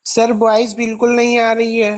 Sir voice बिल्कुल नहीं आ रही है।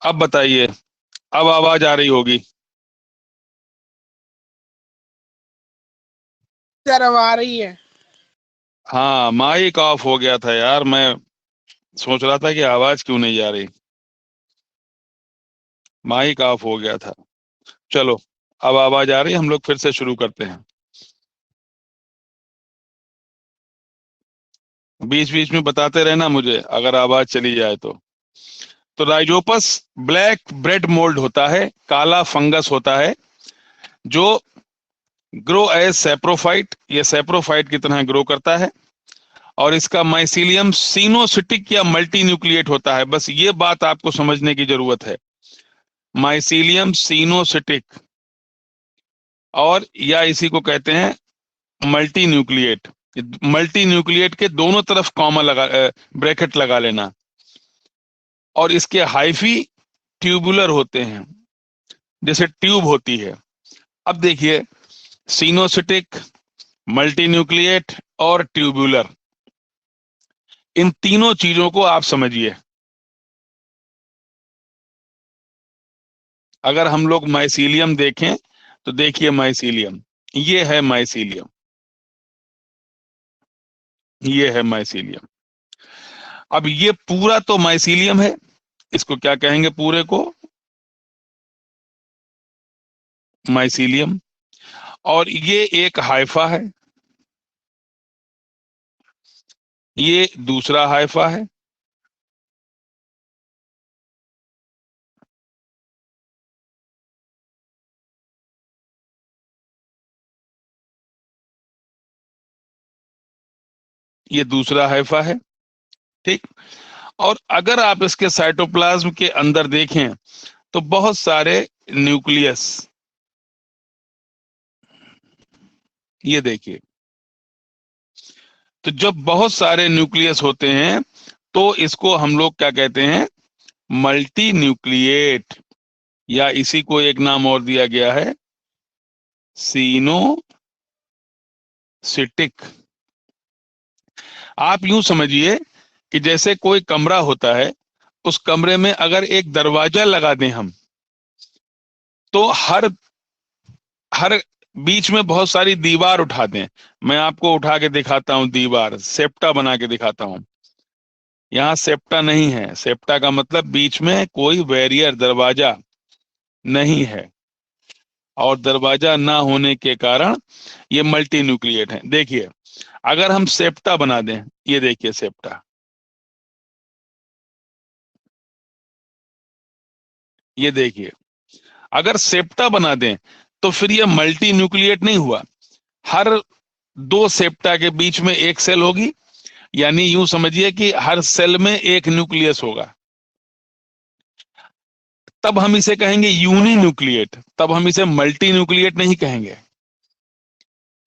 अब बताइए। अब आवाज आ रही होगी। सर अब आ रही है। हाँ, माइक ऑफ हो गया था यार। मैं सोच रहा था कि आवाज क्यों नहीं आ रही। माइक ऑफ हो गया था। चलो, अब आवाज आ रही है। हम लोग फिर से शुरू करते हैं। बीच बीच में बताते रहना मुझे अगर आवाज चली जाए तो राइजोपस ब्लैक ब्रेड मोल्ड होता है, काला फंगस होता है जो ग्रो एज सैप्रोफाइट, ये सैप्रोफाइट की तरह ग्रो करता है। और इसका माइसीलियम सीनोसिटिक या मल्टी न्यूक्लिएट होता है। बस ये बात आपको समझने की जरूरत है। माइसीलियम सीनोसिटिक, और या इसी को कहते हैं मल्टी न्यूक्लिएट। मल्टी न्यूक्लिएट के दोनों तरफ कॉमा लगा, ब्रैकेट लगा लेना। और इसके हाइफी ट्यूबुलर होते हैं, जैसे ट्यूब होती है। अब देखिए, सीनोसिटिक, मल्टी न्यूक्लिएट और ट्यूबुलर, इन तीनों चीजों को आप समझिए। अगर हम लोग माइसीलियम देखें तो देखिए, माइसीलियम, ये है माइसीलियम, ये है माइसीलियम। अब ये पूरा तो माइसीलियम है। इसको क्या कहेंगे पूरे को? माइसीलियम। और ये एक हाइफा है, ये दूसरा हाइफा है, ये दूसरा हाइफा है। ठीक। और अगर आप इसके साइटोप्लाज्म के अंदर देखें तो बहुत सारे न्यूक्लियस, ये देखिए। तो जब बहुत सारे न्यूक्लियस होते हैं तो इसको हम लोग क्या कहते हैं? मल्टी न्यूक्लिएट, या इसी को एक नाम और दिया गया है सिनोसिटिक। आप यूं समझिए कि जैसे कोई कमरा होता है, उस कमरे में अगर एक दरवाजा लगा दें हम, तो हर हर बीच में बहुत सारी दीवार उठा दें। मैं आपको उठा के दिखाता हूं, दीवार सेप्टा बना के दिखाता हूं। यहाँ सेप्टा नहीं है, सेप्टा का मतलब बीच में कोई बैरियर, दरवाजा नहीं है, और दरवाजा ना होने के कारण ये मल्टी न्यूक्लिएट है। देखिए, अगर हम सेप्टा बना दें, ये देखिए सेप्टा, ये देखिए, अगर सेप्टा बना दें तो फिर ये मल्टी न्यूक्लिएट नहीं हुआ। हर दो सेप्टा के बीच में एक सेल होगी, यानी यूं समझिए कि हर सेल में एक न्यूक्लियस होगा। तब हम इसे कहेंगे यूनी न्यूक्लिएट, तब हम इसे मल्टी न्यूक्लिएट नहीं कहेंगे,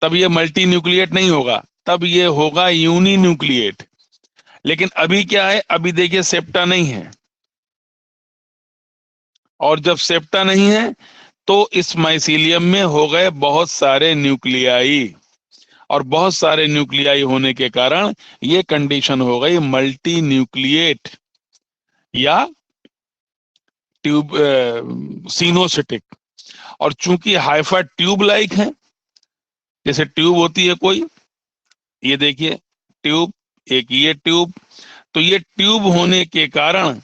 तब ये मल्टी न्यूक्लिएट नहीं होगा, तब ये होगा यूनी न्यूक्लिएट। लेकिन अभी क्या है, अभी देखिए सेप्टा नहीं है, और जब सेप्टा नहीं है तो इस माइसीलियम में हो गए बहुत सारे न्यूक्लियाई, और बहुत सारे न्यूक्लियाई होने के कारण ये कंडीशन हो गई मल्टी न्यूक्लिएट या ट्यूब सिनोसिटिक। और चूंकि हाइफा ट्यूब लाइक है, जैसे ट्यूब होती है कोई, ये देखिए ट्यूब, एक ये ट्यूब, तो ये ट्यूब होने के कारण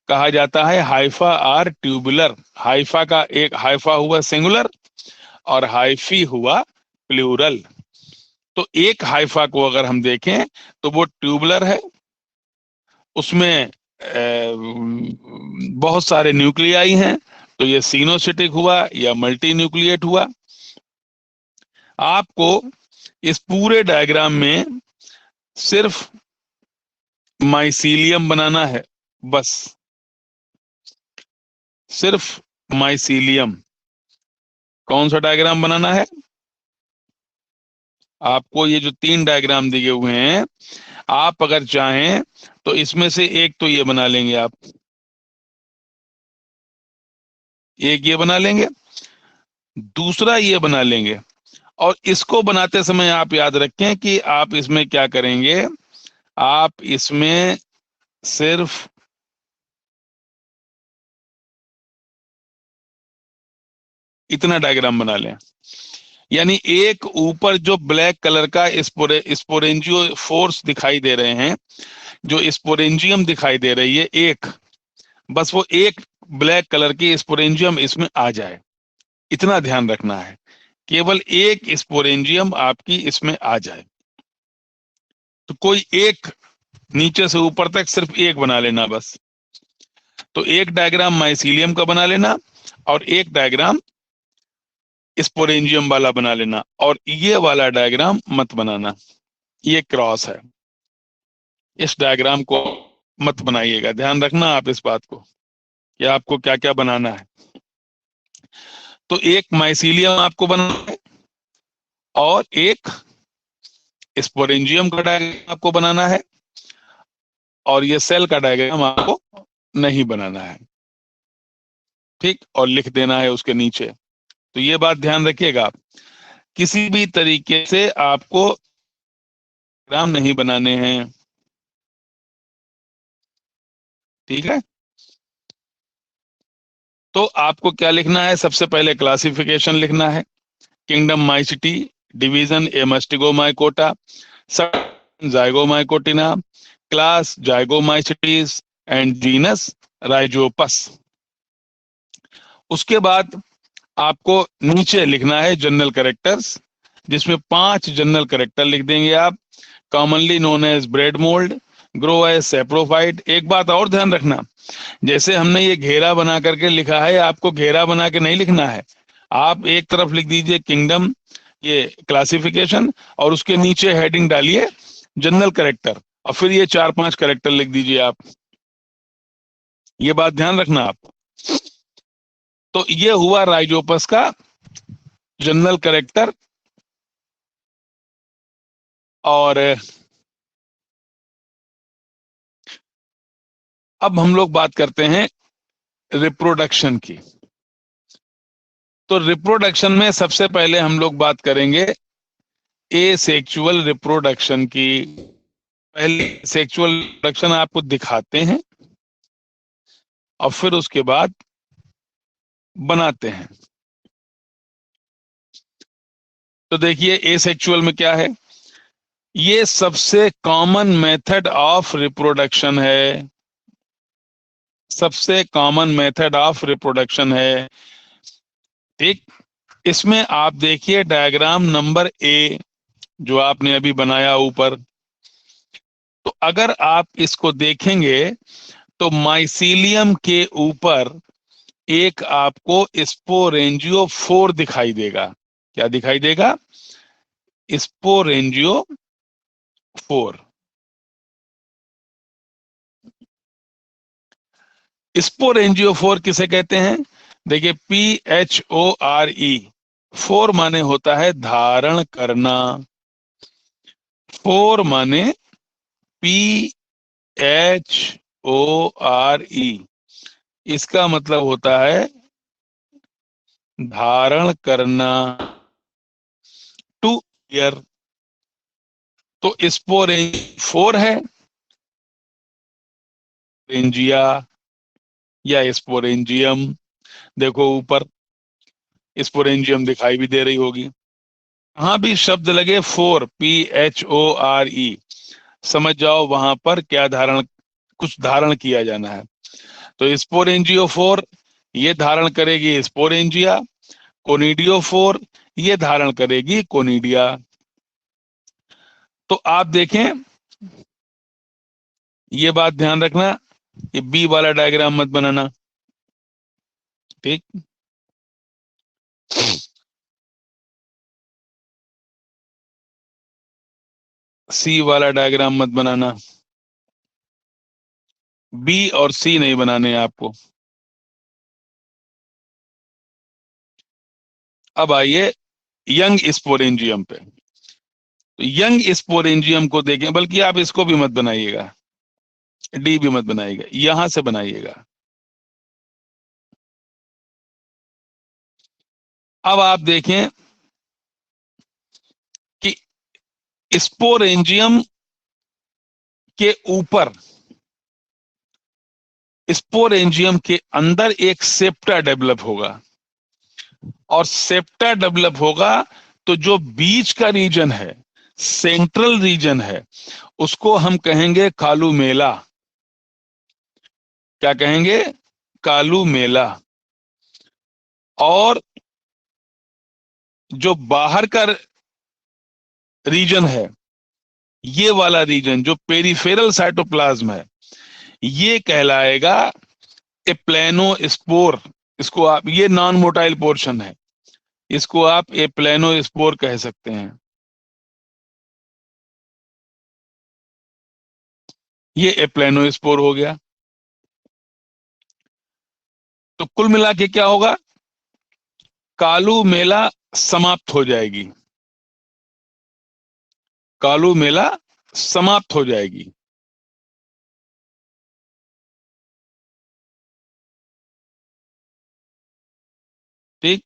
कहा जाता है हाइफा आर ट्यूबुलर। हाइफा का एक हाइफा हुआ सिंगुलर, और हाइफी हुआ प्लूरल। तो एक हाइफा को अगर हम देखें तो वो ट्यूबुलर है, उसमें बहुत सारे न्यूक्लियाई हैं, तो ये सिनोसिटिक हुआ या मल्टी न्यूक्लिएट हुआ। आपको इस पूरे डायग्राम में सिर्फ माइसीलियम बनाना है, बस सिर्फ माइसीलियम। कौन सा डायग्राम बनाना है आपको? ये जो तीन डायग्राम दिए हुए हैं, आप अगर चाहें तो इसमें से एक तो ये बना लेंगे आप, एक ये बना लेंगे, दूसरा ये बना लेंगे। और इसको बनाते समय आप याद रखें कि आप इसमें क्या करेंगे, आप इसमें सिर्फ इतना डायग्राम बना लें, यानी एक ऊपर जो ब्लैक कलर का स्पोरेंजियो फोर्स दिखाई दे रहे हैं, जो स्पोरेंजियम दिखाई दे रही है एक, बस वो एक ब्लैक कलर की स्पोरेंजियम इसमें आ जाए, इतना ध्यान रखना है। केवल एक स्पोरेंजियम आपकी इसमें आ जाए, तो कोई एक नीचे से ऊपर तक सिर्फ एक बना लेना बस। तो एक डायग्राम माइसीलियम का बना लेना, और एक डायग्राम स्पोरेंजियम वाला बना लेना, और ये वाला डायग्राम मत बनाना, ये क्रॉस है, इस डायग्राम को मत बनाइएगा। ध्यान रखना आप इस बात को कि आपको क्या क्या बनाना है। तो एक माइसीलियम आपको बनाना है, और एक स्पोरेंजियम का डायग्राम आपको बनाना है, और ये सेल का डायग्राम आपको नहीं बनाना है, ठीक, और लिख देना है उसके नीचे। तो ये बात ध्यान रखिएगा आप, किसी भी तरीके से आपको डायग्राम नहीं बनाने हैं, ठीक है। तो आपको क्या लिखना है, सबसे पहले क्लासिफिकेशन लिखना है, किंगडम माइसिटी, डिवीजन एमास्टिगोमाइकोटा, सब जाइगोमाइकोटिना, क्लास जाइगोमाइसिटीज, एंड जीनस राइजोपस। उसके बाद आपको नीचे लिखना है जनरल कैरेक्टर्स, जिसमें 5 जनरल कैरेक्टर लिख देंगे आप। Commonly known as bread mould, grow as saprophyte. एक बात और ध्यान रखना, जैसे हमने ये घेरा बना करके लिखा है, आपको घेरा बना के नहीं लिखना है। आप एक तरफ लिख दीजिए किंगडम, ये क्लासिफिकेशन, और उसके नीचे हेडिंग डालिए जनरल कैरेक्टर, और फिर ये 4-5 कैरेक्टर लिख दीजिए आप। ये बात ध्यान रखना आप। तो ये हुआ राइजोपस का जनरल कैरेक्टर, और अब हम लोग बात करते हैं रिप्रोडक्शन की। तो रिप्रोडक्शन में सबसे पहले हम लोग बात करेंगे एसेक्सुअल रिप्रोडक्शन की। पहले सेक्सुअल रिप्रोडक्शन आपको दिखाते हैं और फिर उसके बाद बनाते हैं। तो देखिए एसेक्सुअल में क्या है, ये सबसे कॉमन मेथड ऑफ रिप्रोडक्शन है, सबसे कॉमन मेथड ऑफ रिप्रोडक्शन है। ठीक, इसमें आप देखिए डायग्राम नंबर ए जो आपने अभी बनाया ऊपर। तो अगर आप इसको देखेंगे तो माइसीलियम के ऊपर एक आपको स्पोरेंजियोफोर दिखाई देगा। क्या दिखाई देगा? स्पोरेंजियोफोर। स्पोरेंजियोफोर किसे कहते हैं? देखिए PHORE, फोर माने होता है धारण करना। फोर माने PHORE, इसका मतलब होता है धारण करना, टू ईयर। तो स्पोरेंजियोफोर है, स्पोरेंजिया या स्पोरेंजियम। देखो ऊपर स्पोरेंजियम दिखाई भी दे रही होगी। कहाँ भी शब्द लगे फोर, PHORE, समझ जाओ वहां पर क्या धारण, कुछ धारण किया जाना है। तो स्पोरेंजियोफोर ये धारण करेगी स्पोरेंजिया, कोनिडियोफोर ये धारण करेगी कोनिडिया। तो आप देखें, ये बात ध्यान रखना, ये बी वाला डायग्राम मत बनाना। ठीक, सी वाला डायग्राम मत बनाना, बी और सी नहीं बनाने हैं आपको। अब आइए यंग स्पोरेंजियम पे। तो यंग स्पोरेंजियम को देखें, बल्कि आप इसको भी मत बनाइएगा, डी भी मत बनाइएगा, यहां से बनाइएगा। अब आप देखें कि स्पोरेंजियम के ऊपर, स्पोरेंजियम के अंदर एक सेप्टा डेवलप होगा, और सेप्टा डेवलप होगा तो जो बीच का रीजन है, सेंट्रल रीजन है, उसको हम कहेंगे कालुमेला। क्या कहेंगे? कालुमेला। और जो बाहर का रीजन है, ये वाला रीजन जो पेरिफेरल साइटोप्लाज्म है, ये कहलाएगा एप्लेनोस्पोर। इसको आप, ये नॉन मोटाइल पोर्शन है, इसको आप एप्लेनोस्पोर कह सकते हैं। ये एप्लेनोस्पोर हो गया। तो कुल मिला के क्या होगा? कालुमेला समाप्त हो जाएगी, कालुमेला समाप्त हो जाएगी। ठीक,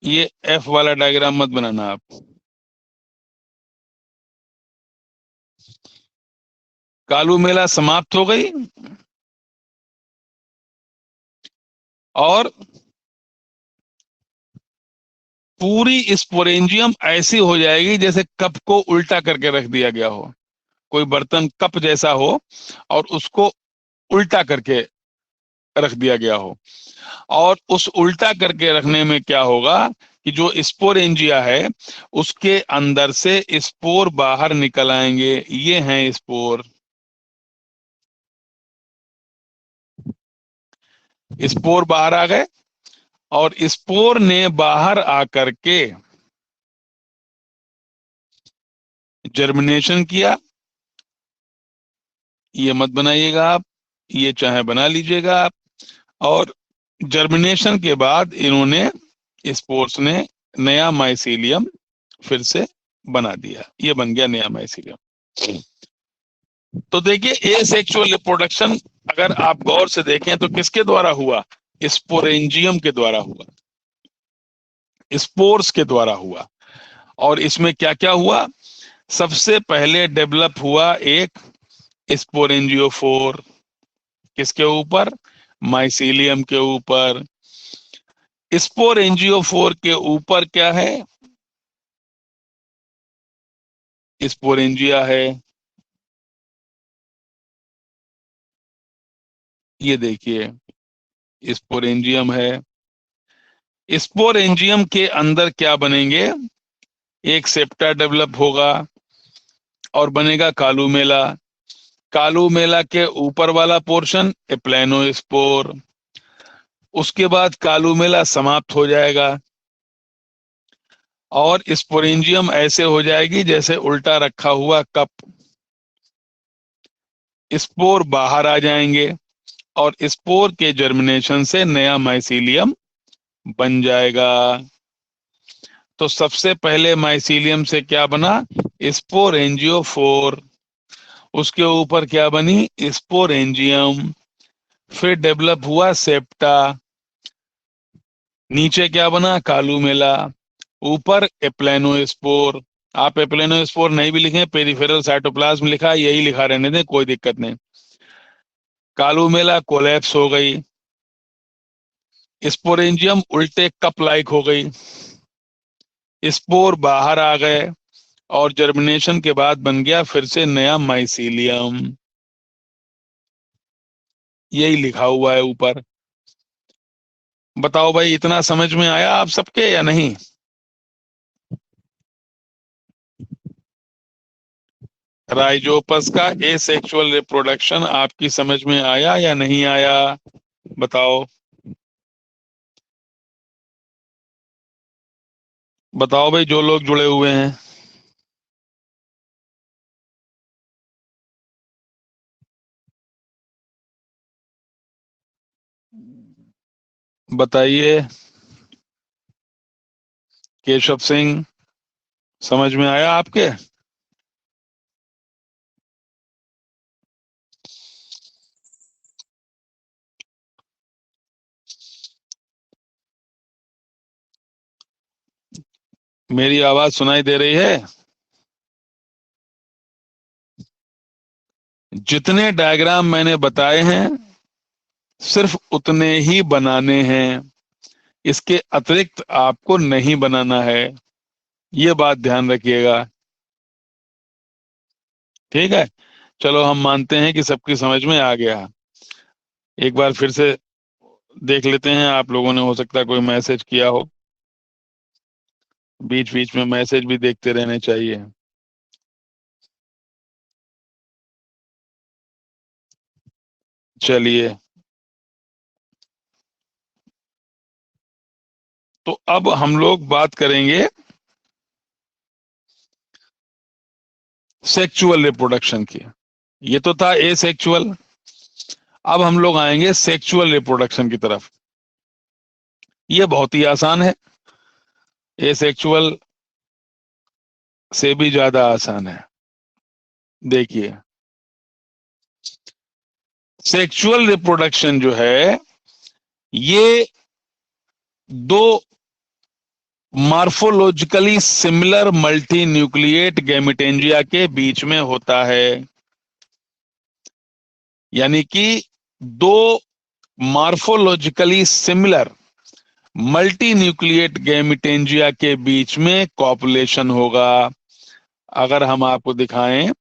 ये एफ वाला डायग्राम मत बनाना आप। कालुमेला समाप्त हो गई और पूरी स्पोरेंजियम ऐसी हो जाएगी जैसे कप को उल्टा करके रख दिया गया हो, कोई बर्तन कप जैसा हो और उसको उल्टा करके रख दिया गया हो। और उस उल्टा करके रखने में क्या होगा कि जो स्पोरेंजिया है उसके अंदर से स्पोर बाहर निकल आएंगे। ये हैं स्पोर, स्पोर बाहर आ गए और स्पोर ने बाहर आकर के जर्मिनेशन किया। ये मत बनाइएगा आप, ये चाहे बना लीजिएगा आप। और जर्मिनेशन के बाद इन्होंने, स्पोर्स ने नया माइसीलियम फिर से बना दिया, ये बन गया नया माइसीलियम। तो देखिए एसेक्सुअल रिप्रोडक्शन अगर आप गौर से देखें तो किसके द्वारा हुआ? स्पोरेंजियम के द्वारा हुआ, स्पोर्स के द्वारा हुआ। और इसमें क्या क्या हुआ? सबसे पहले डेवलप हुआ एक स्पोरेंजियोफोर। किसके ऊपर? माइसीलियम के ऊपर। स्पोरेंजियोफोर के ऊपर क्या है? स्पोरेंजिया है। ये देखिए स्पोरेंजियम है। स्पोरेंजियम के अंदर क्या बनेंगे? एक सेप्टा डेवलप होगा और बनेगा कालूमेला। कालूमेला के ऊपर वाला पोर्शन एप्लेनोस्पोर। उसके बाद कालूमेला समाप्त हो जाएगा और स्पोरेंजियम ऐसे हो जाएगी जैसे उल्टा रखा हुआ कप। स्पोर बाहर आ जाएंगे और स्पोर के जर्मिनेशन से नया माइसीलियम बन जाएगा। तो सबसे पहले माइसीलियम से क्या बना? स्पोरेंजियोफोर। उसके ऊपर क्या बनी? स्पोरेंजियम। फिर डेवलप हुआ सेप्टा। नीचे क्या बना? कालूमेला। ऊपर एप्लेनोस्पोर। आप एप्लेनोस्पोर नहीं भी लिखें, पेरिफेरल साइटोप्लाज्म लिखा, यही लिखा रहने दें, कोई दिक्कत नहीं। कालूमेला कोलैप्स हो गई, स्पोरेंजियम उल्टे कप लाइक हो गई, स्पोर बाहर आ गए और जर्मिनेशन के बाद बन गया फिर से नया माइसीलियम। यही लिखा हुआ है ऊपर। बताओ भाई, इतना समझ में आया आप सबके या नहीं? राइजोपस का एसेक्सुअल रिप्रोडक्शन आपकी समझ में आया या नहीं आया? बताओ बताओ भाई, जो लोग जुड़े हुए हैं। बताइए। केशव सिंह, समझ में आया आपके? मेरी आवाज सुनाई दे रही है? जितने डायग्राम मैंने बताए हैं सिर्फ उतने ही बनाने हैं, इसके अतिरिक्त आपको नहीं बनाना है। ये बात ध्यान रखिएगा, ठीक है? चलो हम मानते हैं कि सबकी समझ में आ गया। एक बार फिर से देख लेते हैं। आप लोगों ने हो सकता है कोई मैसेज किया हो, बीच बीच में मैसेज भी देखते रहने चाहिए। चलिए, तो अब हम लोग बात करेंगे सेक्सुअल रिप्रोडक्शन की। ये तो था ए सेक्सुअल। अब हम लोग आएंगे सेक्सुअल रिप्रोडक्शन की तरफ। ये बहुत ही आसान है, ए सेक्सुअल से भी ज्यादा आसान है। देखिए, सेक्सुअल रिप्रोडक्शन जो है ये दो morphologically similar multi nucleate gametangia के बीच में होता है। यानी कि दो morphologically similar multi nucleate gametangia के बीच में कॉपुलेशन होगा। अगर हम आपको दिखाएं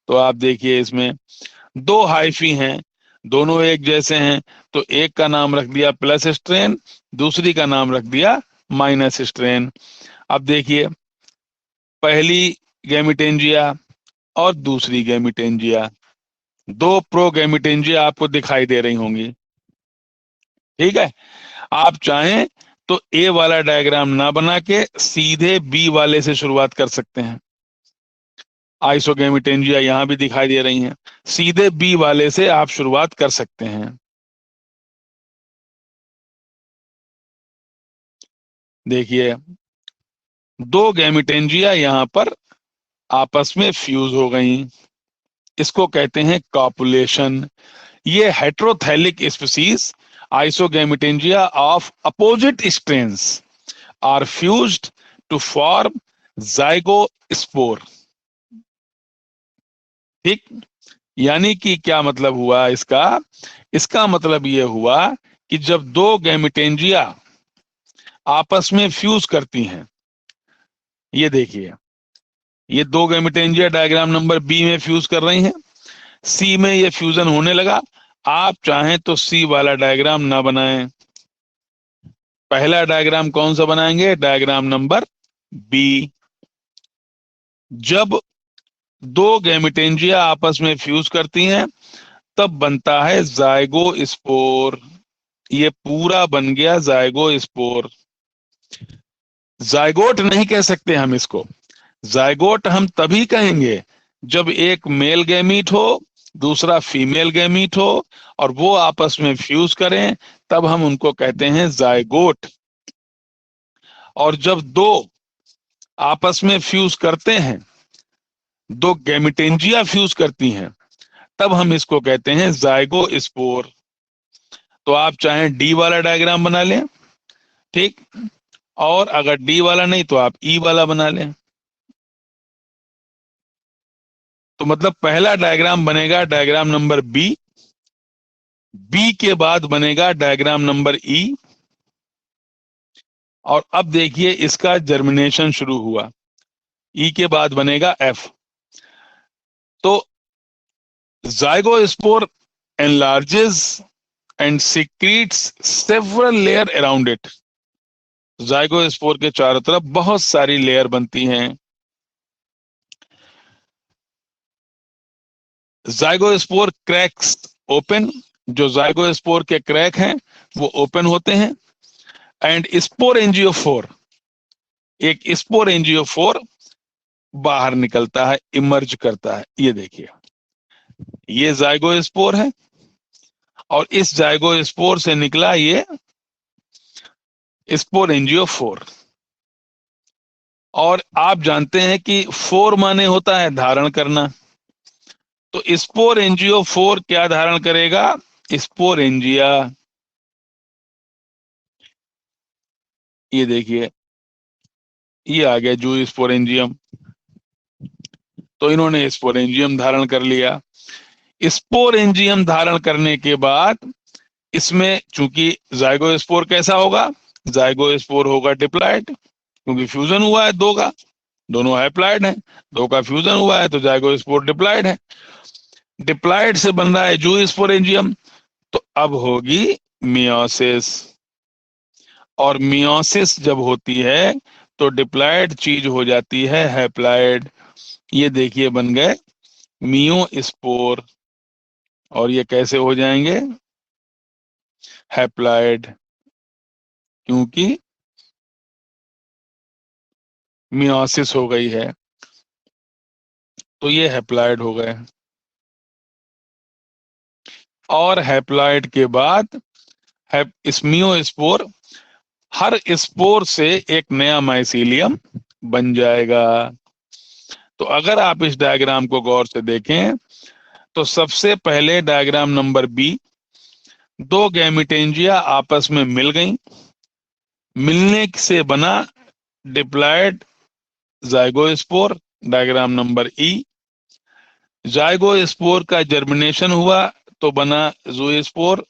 तो आप देखिए, इसमें दो हाइफी हैं, दोनों एक जैसे हैं, तो एक का नाम रख दिया प्लस स्ट्रेन, दूसरी का नाम रख दिया माइनस स्ट्रेन। अब देखिए, पहली गैमेटेंजिया और दूसरी गैमेटेंजिया, दो प्रो गैमेटेंजिया आपको दिखाई दे रही होंगी, ठीक है? आप चाहें तो ए वाला डायग्राम ना बना के सीधे बी वाले से शुरुआत कर सकते हैं। आइसोगैमेटेंजिया यहां भी दिखाई दे रही हैं, सीधे बी वाले से आप शुरुआत कर सकते हैं। देखिए, दो गैमेटेंजिया यहां पर आपस में फ्यूज हो गई, इसको कहते हैं कॉपुलेशन। ये heterothallic species isogametangia of opposite strains are fused to form zygospore. ठीक, यानी कि क्या मतलब हुआ इसका? इसका मतलब ये हुआ कि जब दो गैमेटेंजिया आपस में फ्यूज करती हैं, ये देखिए, ये दो गैमेटेंजिया डायग्राम नंबर बी में फ्यूज कर रही हैं, सी में ये फ्यूजन होने लगा। आप चाहें तो सी वाला डायग्राम ना बनाएं, पहला डायग्राम कौन सा बनाएंगे? Diagram number B. जब दो गैमेटेंजिया आपस में फ्यूज करती हैं तब बनता है जाइगोस्पोर। ये पूरा बन गया जाइगोस्पोर। जाइगोट नहीं कह सकते हम इसको, जाइगोट हम तभी कहेंगे जब एक मेल गैमीट हो, दूसरा फीमेल गैमीट हो और वो आपस में फ्यूज करें, तब हम उनको कहते हैं जाइगोट। और जब दो आपस में फ्यूज करते हैं, दो गैमेटेंजिया फ्यूज करती हैं, तब हम इसको कहते हैं जाइगोस्पोर। तो आप चाहें डी वाला डायग्राम बना लें, ठीक, और अगर डी वाला नहीं तो आप ई वाला बना लें। तो मतलब पहला डायग्राम बनेगा डायग्राम नंबर बी, बी के बाद बनेगा डायग्राम नंबर ई, और अब देखिए इसका जर्मिनेशन शुरू हुआ, ई के बाद बनेगा एफ। तो zygospore enlarges and secretes several layer around it। Zygospore के चारों तरफ बहुत सारी लेयर बनती हैं। जाइगोस्पोर क्रैक्स ओपन, जो जाइगोस्पोर के क्रैक हैं वो ओपन होते हैं। एंड स्पोरेंजियोफोर, एक स्पोरेंजियोफोर बाहर निकलता है, इमर्ज करता है। ये देखिए, ये जाइगोस्पोर है और इस जाइगोस्पोर से निकला ये स्पोरेंजियोफोर। और आप जानते हैं कि फोर माने होता है धारण करना, तो स्पोरेंजियोफोर क्या धारण करेगा? स्पोरेंजिया। ये देखिए, ये आ गया जू स्पोरेंजियम, तो इन्होंने स्पोरेंजियम धारण कर लिया। स्पोरेंजियम धारण करने के बाद इसमें चूंकि जाइगोस्पोर कैसा होगा? जाइगोस्पोर होगा डिप्लॉयड, क्योंकि फ्यूजन हुआ है दो का, दोनों हैप्लॉयड हैं, दो का फ्यूजन हुआ है तो जाइगोस्पोर डिप्लॉयड है। डिप्लॉयड से बन रहा है जू स्पोरेंजियम। तो अब होगी मियोसिस, और मियोसिस जब होती है तो डिप्लॉयड चीज हो जाती है हैप्लॉयड। ये देखिए बन गए मियोस्पोर, और ये कैसे हो जाएंगे? हैप्लॉयड, क्योंकि मियोसिस हो गई है, तो ये हैप्लॉयड हो गए। और हैप्लॉयड के बाद इस मियोस्पोर, हर स्पोर से एक नया माइसीलियम बन जाएगा। तो अगर आप इस डायग्राम को गौर से देखें तो सबसे पहले डायग्राम नंबर बी, दो गैमेटेंजिया आपस में मिल गई, मिलने से बना diploid zygospore, diagram number E. Zygospore का जर्मिनेशन हुआ तो बना जूस्पोर,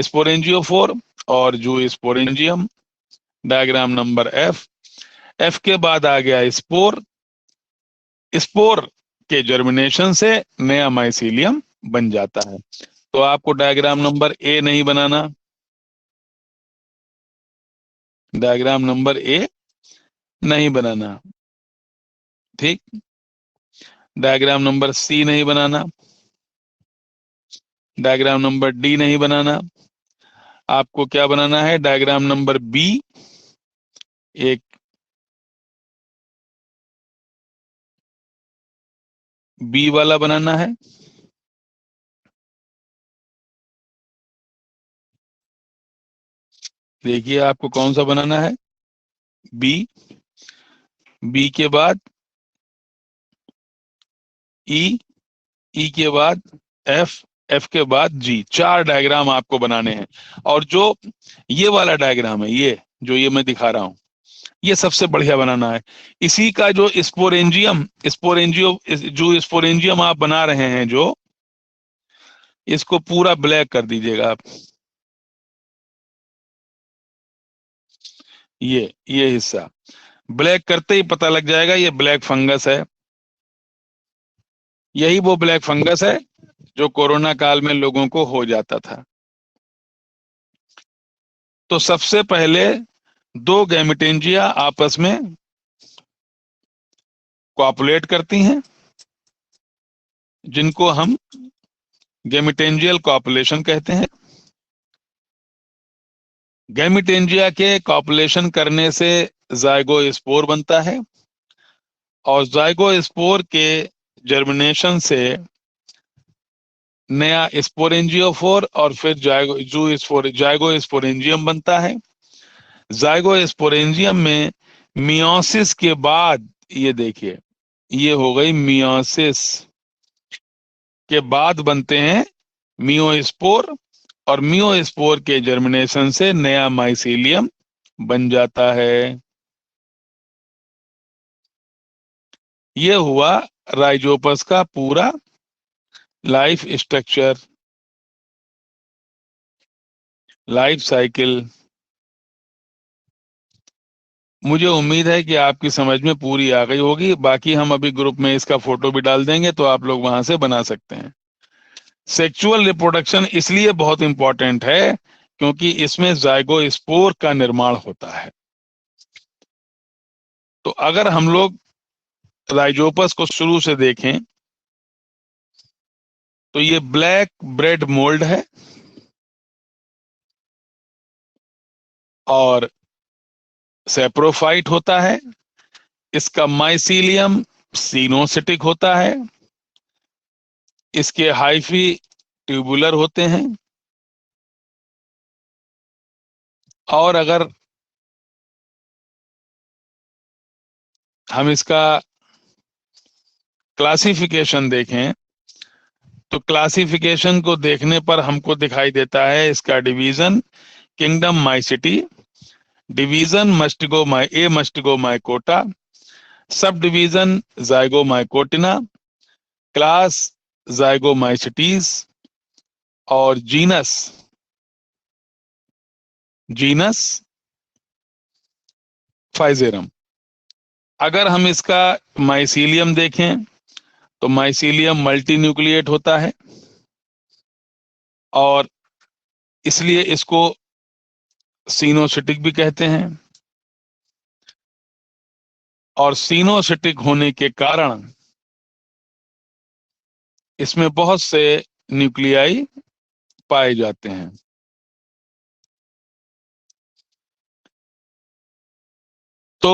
स्पोरेंजियोफोर और zoosporangium, diagram number F. F के बाद आ गया स्पोर, स्पोर के जर्मिनेशन से नया माइसीलियम बन जाता है। तो आपको डायग्राम नंबर ए नहीं बनाना, डायग्राम नंबर ए नहीं बनाना, ठीक, डायग्राम नंबर सी नहीं बनाना, डायग्राम नंबर डी नहीं बनाना। आपको क्या बनाना है? डायग्राम नंबर बी, एक बी वाला बनाना है। देखिए आपको कौन सा बनाना है? बी, बी के बाद ई, ई के बाद एफ, F के बाद G, 4 डायग्राम आपको बनाने हैं। और जो ये वाला डायग्राम है, ये जो ये मैं दिखा रहा हूं, ये सबसे बढ़िया बनाना है। इसी का जो स्पोरेंजियम आप बना रहे हैं, जो इसको पूरा ब्लैक कर दीजिएगा आप। ये हिस्सा ब्लैक करते ही पता लग जाएगा ये ब्लैक फंगस है। यही वो ब्लैक फंगस है जो कोरोना काल में लोगों को हो जाता था। तो सबसे पहले 2 गैमेटेंजिया आपस में कॉपुलेट करती हैं, जिनको हम गैमेटेंजियल कॉपुलेशन कहते हैं। गैमेटेंजिया के कॉपुलेशन करने से जाइगोस्पोर बनता है, और जाइगोस्पोर के जर्मिनेशन से नया स्पोरेंजियोफोर और फिर जाइगोस्पोरेंजियम बनता है। जाइगोस्पोरेंजियम में मियोसिस के बाद, ये देखिए, ये हो गई मियोसिस के बाद बनते हैं मियोस्पोर, और मियोस्पोर के जर्मिनेशन से नया माइसीलियम बन जाता है। ये हुआ राइजोपस का पूरा लाइफ स्ट्रक्चर, लाइफ साइकिल। मुझे उम्मीद है कि आपकी समझ में पूरी आ गई होगी। बाकी हम अभी ग्रुप में इसका फोटो भी डाल देंगे, तो आप लोग वहां से बना सकते हैं। सेक्सुअल रिप्रोडक्शन इसलिए बहुत इंपॉर्टेंट है क्योंकि इसमें जाइगोस्पोर का निर्माण होता है। तो अगर हम लोग राइजोपस को शुरू से देखें तो ये ब्लैक ब्रेड मोल्ड है, और सेप्रोफाइट होता है। इसका माइसीलियम सीनोसिटिक होता है। इसके हाइफी ट्यूबुलर होते हैं। और अगर हम इसका क्लासिफिकेशन देखें तो क्लासिफिकेशन को देखने पर हमको दिखाई देता है इसका division kingdom Mycetae, division Mastigomycota, subdivision जाइगोमाइकोटिना, class जाइगोमाइसिटीज, और जीनस फाइजेरम। अगर हम इसका माइसीलियम देखें तो माइसीलियम मल्टी न्यूक्लिएट होता है, और इसलिए इसको सीनोसिटिक भी कहते हैं। और सीनोसिटिक होने के कारण इसमें बहुत से न्यूक्लियाई पाए जाते हैं। तो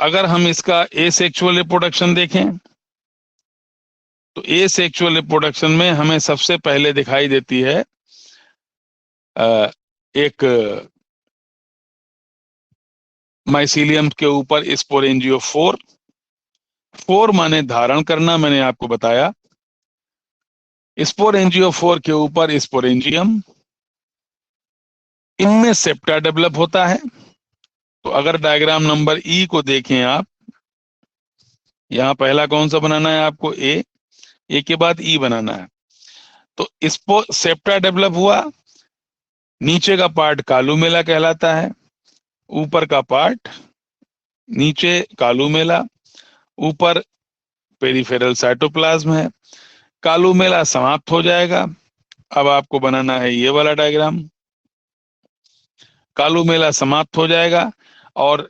अगर हम इसका एसेक्सुअल रिप्रोडक्शन देखें तो एसेक्सुअल रिप्रोडक्शन में हमें सबसे पहले दिखाई देती है एक माइसीलियम के ऊपर स्पोरेंजियोफोर। 4 माने धारण करना, मैंने आपको बताया। स्पोरेंजियोफोर के ऊपर स्पोरेंजियम, इनमें सेप्टा डेवलप होता है। तो अगर डायग्राम नंबर ई को देखें आप, यहां पहला कौन सा बनाना है आपको? ए के बाद ई बनाना है। तो इसको सेप्टा डेवलप हुआ। नीचे का पार्ट कालुमेला कहलाता है, ऊपर का पार्ट, नीचे कालुमेला, ऊपर पेरिफेरल साइटोप्लाज्म है। कालुमेला समाप्त हो जाएगा। अब आपको बनाना है ये वाला डायग्राम। कालुमेला समाप्त हो जाएगा और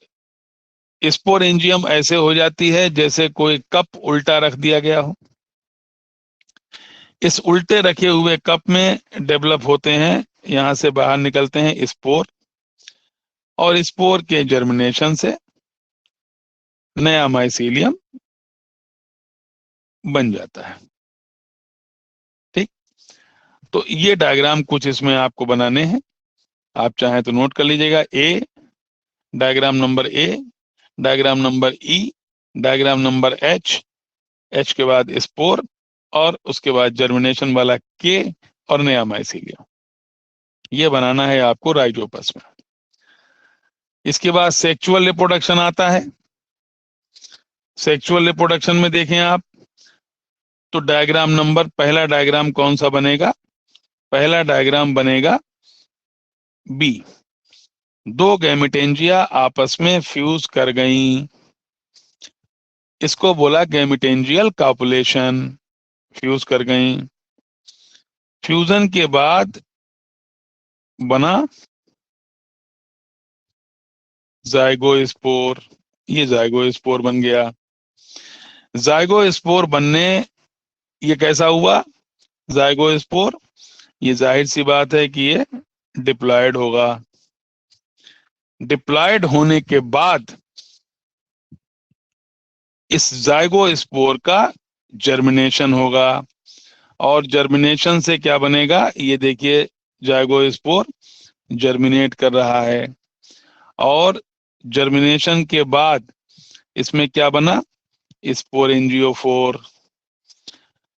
स्पोरेंजियम ऐसे हो जाती है जैसे कोई कप उल्टा रख दिया गया हो। इस उल्टे रखे हुए कप में डेवलप होते हैं, यहां से बाहर निकलते हैं स्पोर, और स्पोर के जर्मिनेशन से नया माइसीलियम बन जाता है। ठीक, तो ये डायग्राम कुछ इसमें आपको बनाने हैं। आप चाहें तो नोट कर लीजिएगा। Diagram number A, diagram number E, diagram number H के बाद स्पोर, और उसके बाद जर्मिनेशन वाला के और नया माइसीलियम। ये बनाना है आपको राइजोपस में। इसके बाद सेक्सुअल रिप्रोडक्शन आता है। सेक्सुअल रिप्रोडक्शन में देखें आप तो डायग्राम नंबर, पहला डायग्राम कौन सा बनेगा? पहला डायग्राम बनेगा बी। दो गैमेटेंजिया आपस में फ्यूज कर गई, इसको बोला गैमेटेंजियल कॉपुलेशन। फ्यूज कर गई, फ्यूजन के बाद बना जाइगोस्पोर। ये जाइगोस्पोर बन गया। जाइगोस्पोर बनने, ये कैसा हुआ जाइगोस्पोर? ये जाहिर सी बात है कि ये डिप्लॉयड होगा। डिप्लॉयड होने के बाद इस जाइगोस्पोर का जर्मिनेशन होगा, और जर्मिनेशन से क्या बनेगा? ये देखिए जाइगोस्पोर जर्मिनेट कर रहा है, और जर्मिनेशन के बाद इसमें क्या बना? स्पोरेंजियोफोर।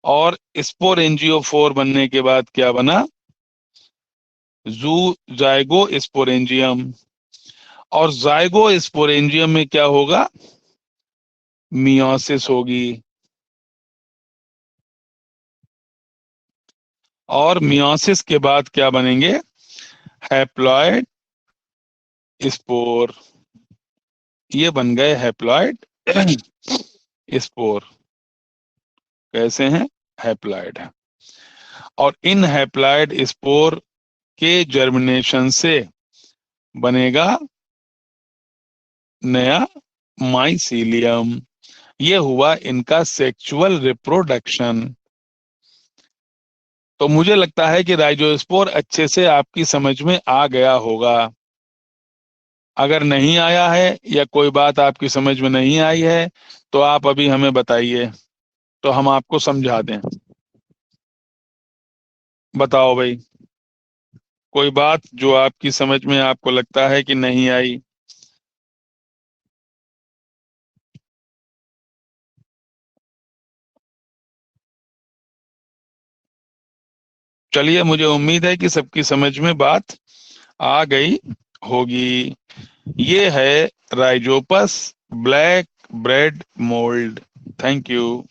और स्पोरेंजियोफोर बनने के बाद क्या बना? जू जाइगो स्पोरेंजियम। और जाइगो स्पोरेंजियम में क्या होगा? मियोसिस होगी। और मियोसिस के बाद क्या बनेंगे? Haploid spore. ये बन गए हैप्लॉयड स्पोर। कैसे हैं? हैप्लॉयड है। और इन हैप्लॉयड स्पोर के जर्मिनेशन से बनेगा नया माइसीलियम। ये हुआ इनका सेक्सुअल रिप्रोडक्शन। तो मुझे लगता है कि राइजोस्पोर अच्छे से आपकी समझ में आ गया होगा। अगर नहीं आया है या कोई बात आपकी समझ में नहीं आई है तो आप अभी हमें बताइए, तो हम आपको समझा दें। बताओ भाई, कोई बात जो आपकी समझ में आपको लगता है कि नहीं आई। चलिए, मुझे उम्मीद है कि सबकी समझ में बात आ गई होगी। ये है Rhizopus black bread mould. Thank you.